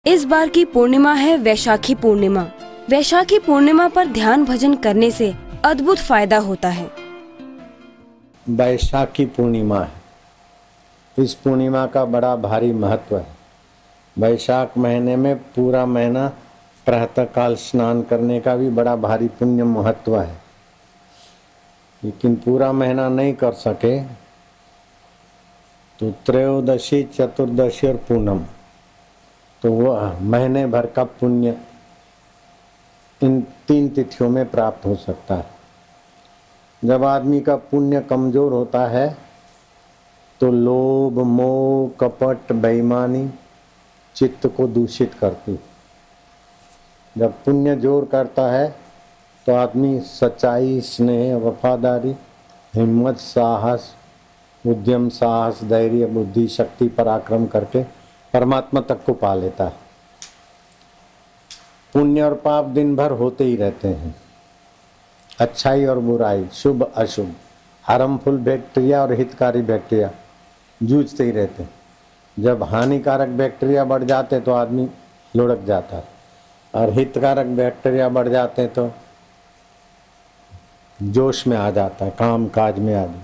इस बार की पूर्णिमा है वैशाखी पूर्णिमा। वैशाखी पूर्णिमा पर ध्यान भजन करने से अद्भुत फायदा होता है। वैशाखी पूर्णिमा है। इस पूर्णिमा का बड़ा भारी महत्व है। वैशाख महीने में पूरा महीना प्रातः काल स्नान करने का भी बड़ा भारी पुण्य महत्व है, लेकिन पूरा महीना नहीं कर सके तो त्रयोदशी, चतुर्दशी और पूनम, तो वह महीने भर का पुण्य इन 3 तिथियों में प्राप्त हो सकता है। जब आदमी का पुण्य कमजोर होता है तो लोभ, मोह, कपट, बेईमानी चित्त को दूषित करती। जब पुण्य जोर करता है तो आदमी सच्चाई, स्नेह, वफादारी, हिम्मत, साहस, उद्यम, साहस, धैर्य, बुद्धि, शक्ति, पराक्रम करके परमात्मा तक को पा लेता है। पुण्य और पाप दिन भर होते ही रहते हैं। अच्छाई और बुराई, शुभ अशुभ, हार्मफुल बैक्टीरिया और हितकारी बैक्टीरिया जूझते ही रहते हैं। जब हानिकारक बैक्टीरिया बढ़ जाते तो आदमी लुढ़क जाता है, और हितकारक बैक्टीरिया बढ़ जाते तो जोश में आ जाता है, काम काज में आदमी।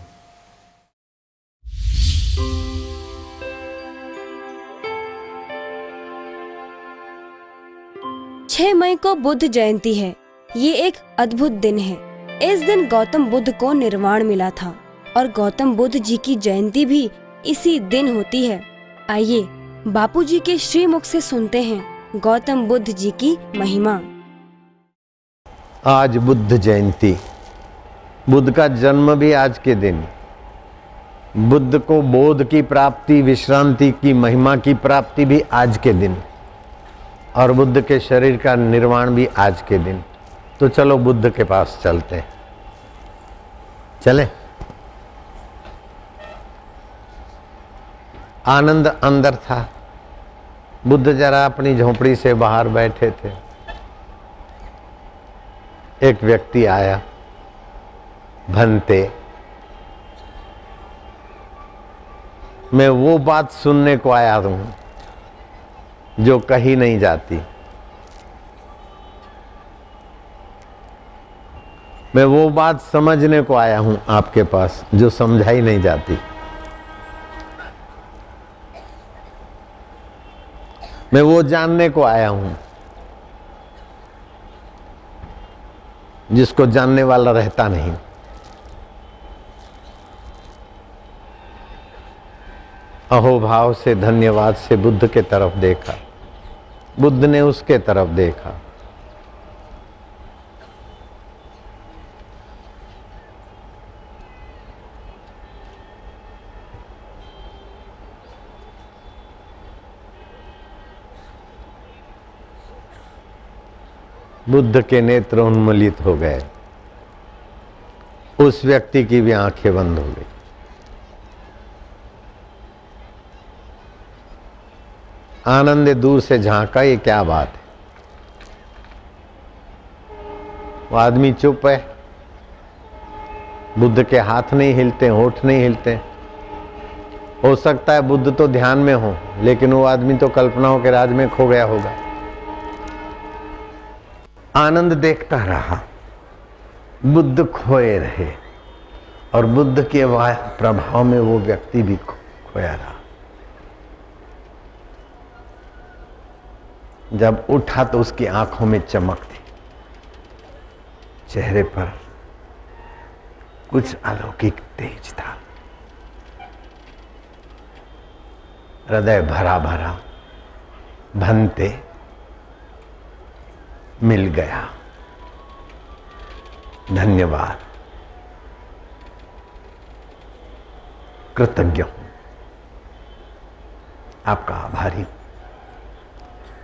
छह मई को बुद्ध जयंती है। ये एक अद्भुत दिन है। इस दिन गौतम बुद्ध को निर्वाण मिला था और गौतम बुद्ध जी की जयंती भी इसी दिन होती है। आइए बापूजी के श्रीमुख से सुनते हैं गौतम बुद्ध जी की महिमा। आज बुद्ध जयंती, बुद्ध का जन्म भी आज के दिन। बुद्ध को बोध की प्राप्ति, विश्रांति की महिमा की प्राप्ति भी आज के दिन, और बुद्ध के शरीर का निर्वाण भी आज के दिन। तो चलो बुद्ध के पास चलते हैं। चले। आनंद अंदर था। बुद्ध जरा अपनी झोपड़ी से बाहर बैठे थे। एक व्यक्ति आया, भंते, मैं वो बात सुनने को आया हूं जो कही नहीं जाती। मैं वो बात समझने को आया हूं आपके पास जो समझाई नहीं जाती। मैं वो जानने को आया हूं जिसको जानने वाला रहता नहीं। अहोभाव से, धन्यवाद से बुद्ध के तरफ देखा। बुद्ध ने उसके तरफ देखा। बुद्ध के नेत्र उन्मलित हो गए। उस व्यक्ति की भी आंखें बंद हो गई। आनंद दूर से झांका, ये क्या बात है? वो आदमी चुप है। बुद्ध के हाथ नहीं हिलते, होठ नहीं हिलते। हो सकता है बुद्ध तो ध्यान में हो, लेकिन वो आदमी तो कल्पनाओं के राज में खो गया होगा। आनंद देखता रहा, बुद्ध खोए रहे, और बुद्ध के प्रभाव में वो व्यक्ति भी खोया रहा। जब उठा तो उसकी आंखों में चमक थी, चेहरे पर कुछ अलौकिक तेज था। हृदय भरा भरा। भंते, मिल गया, धन्यवाद, कृतज्ञ हूं, आपका आभारी हूं।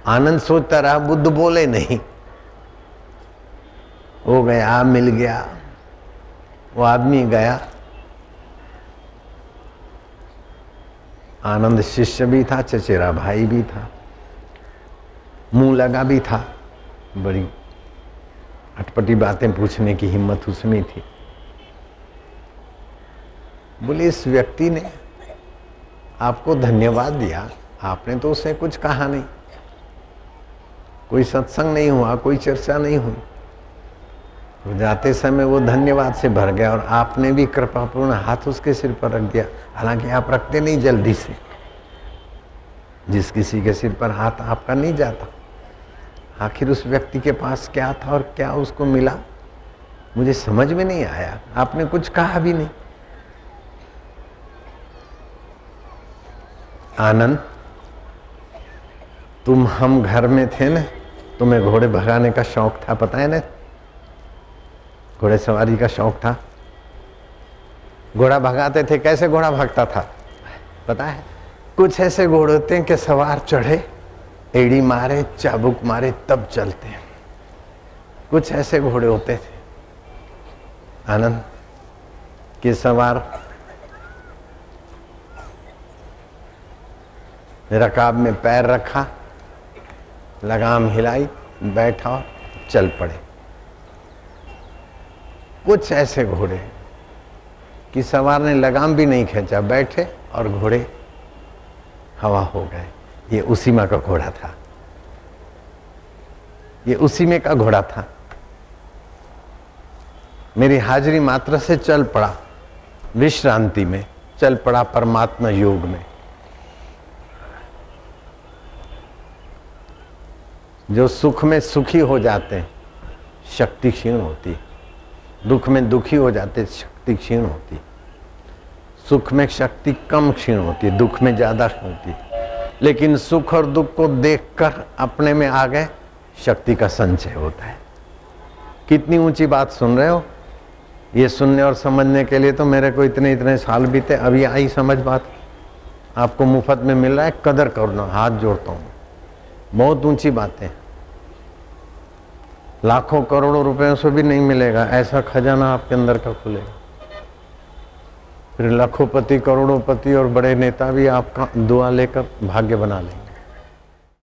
आनंद सोचता रहा, बुद्ध बोले नहीं। हो गया, मिल गया। वो आदमी गया। आनंद शिष्य भी था, चचेरा भाई भी था, मुंह लगा भी था। बड़ी अटपटी बातें पूछने की हिम्मत उसमें थी। बोले, इस व्यक्ति ने आपको धन्यवाद दिया, आपने तो उसे कुछ कहा नहीं। कोई सत्संग नहीं हुआ, कोई चर्चा नहीं हुई। तो जाते समय वो धन्यवाद से भर गया और आपने भी कृपापूर्ण हाथ उसके सिर पर रख दिया। हालांकि आप रखते नहीं जल्दी से, जिस किसी के सिर पर हाथ आपका नहीं जाता। आखिर उस व्यक्ति के पास क्या था और क्या उसको मिला, मुझे समझ में नहीं आया। आपने कुछ कहा भी नहीं। आनंद, तुम हम घर में थे ना, तुम्हें घोड़े भगाने का शौक था, पता है ना? घोड़े सवारी का शौक था, घोड़ा भगाते थे। कैसे घोड़ा भागता था पता है? कुछ ऐसे घोड़े होते हैं कि सवार चढ़े, एड़ी मारे, चाबुक मारे, तब चलते हैं। कुछ ऐसे घोड़े होते थे आनंद के सवार रकाब में पैर रखा, लगाम हिलाई, बैठा और चल पड़े। कुछ ऐसे घोड़े कि सवार ने लगाम भी नहीं खींचा, बैठे और घोड़े हवा हो गए। ये उसी माँ का घोड़ा था, ये उसी में का घोड़ा था। मेरी हाजिरी मात्र से चल पड़ा, विश्रांति में चल पड़ा, परमात्मा योग में। जो सुख में सुखी हो जाते हैं शक्ति क्षीण होती, दुख में दुखी हो जाते शक्ति क्षीण होती। सुख में शक्ति कम क्षीण होती, दुख में ज्यादा होती। लेकिन सुख और दुख को देखकर अपने में आ गए, शक्ति का संचय होता है। कितनी ऊंची बात सुन रहे हो? ये सुनने और समझने के लिए तो मेरे को इतने इतने साल बीते, अभी आई समझ बात। आपको मुफ्त में मिल रहा है, कदर करना, हाथ जोड़ता हूँ। बहुत ऊंची बातें, लाखों करोड़ों रुपयों से भी नहीं मिलेगा ऐसा खजाना आपके अंदर का खुलेगा। फिर लाखोंपति, करोड़ोंपति और बड़े नेता भी आपका दुआ लेकर भाग्य बना लेंगे।